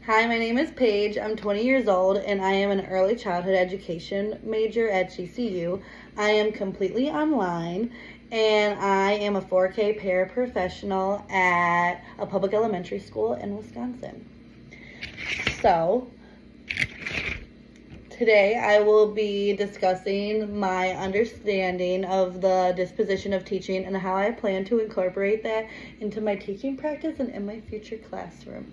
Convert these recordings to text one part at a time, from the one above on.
Hi, my name is Paige. I'm 20 years old and I am an early childhood education major at GCU. I am completely online and I am a 4K paraprofessional at a public elementary school in Wisconsin. So, today I will be discussing my understanding of the disposition of teaching and how I plan to incorporate that into my teaching practice and in my future classroom.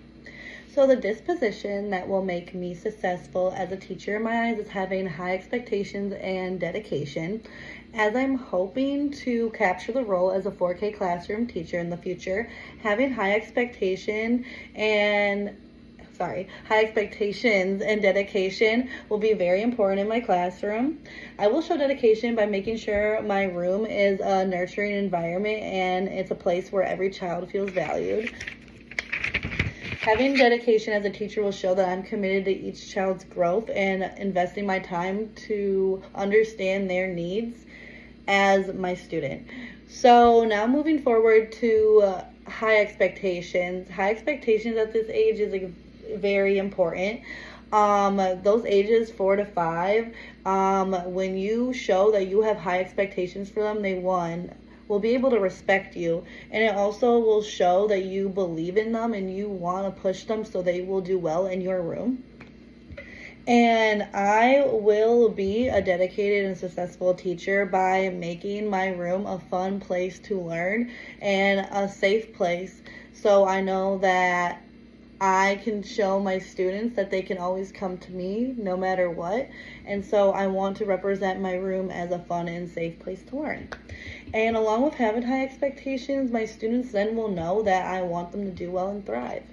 So the disposition that will make me successful as a teacher in my eyes is having high expectations and dedication. As I'm hoping to capture the role as a 4K classroom teacher in the future, having high expectations and dedication will be very important in my classroom. I will show dedication by making sure my room is a nurturing environment and it's a place where every child feels valued. Having dedication as a teacher will show that I'm committed to each child's growth and investing my time to understand their needs as my student. So now moving forward to high expectations. High expectations at this age is very important. Those ages 4 to 5, when you show that you have high expectations for them, they will be able to respect you, and it also will show that you believe in them and you want to push them so they will do well in your room. And I will be a dedicated and successful teacher by making my room a fun place to learn and a safe place, so I know that I can show my students that they can always come to me no matter what. And so I want to represent my room as a fun and safe place to learn. And along with having high expectations, my students then will know that I want them to do well and thrive.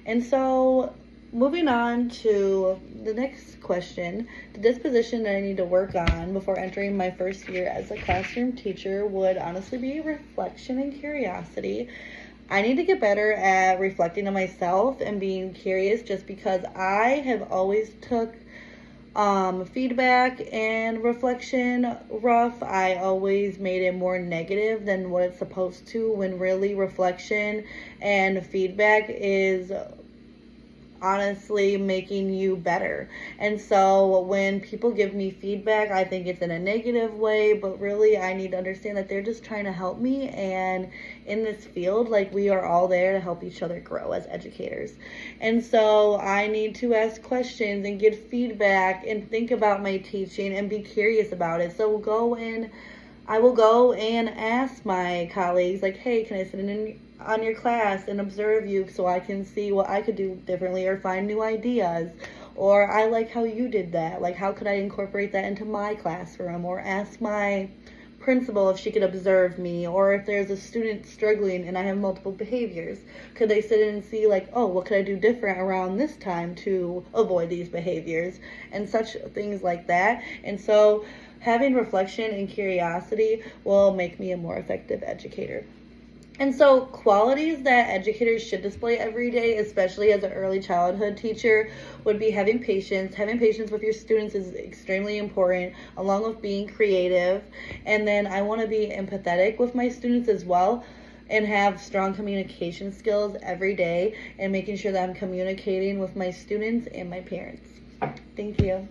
And so moving on to the next question, the disposition that I need to work on before entering my first year as a classroom teacher would honestly be reflection and curiosity. I need to get better at reflecting on myself and being curious, just because I have always took feedback and reflection rough. I always made it more negative than what it's supposed to, when really reflection and feedback is honestly making you better. And so when people give me feedback, I think it's in a negative way, but really I need to understand that they're just trying to help me, and in this field, like, we are all there to help each other grow as educators. And so I need to ask questions and get feedback and think about my teaching and be curious about it. So I will go and ask my colleagues, like, hey, can I sit in on your class and observe you so I can see what I could do differently or find new ideas? Or I like how you did that. Like, how could I incorporate that into my classroom? Or ask my principal if she could observe me, or if there's a student struggling and I have multiple behaviors, could they sit in and see, like, oh, what could I do different around this time to avoid these behaviors, and such things like that. And so having reflection and curiosity will make me a more effective educator. And so qualities that educators should display every day, especially as an early childhood teacher, would be having patience. Having patience with your students is extremely important, along with being creative. And then I want to be empathetic with my students as well, and have strong communication skills every day, and making sure that I'm communicating with my students and my parents. Thank you.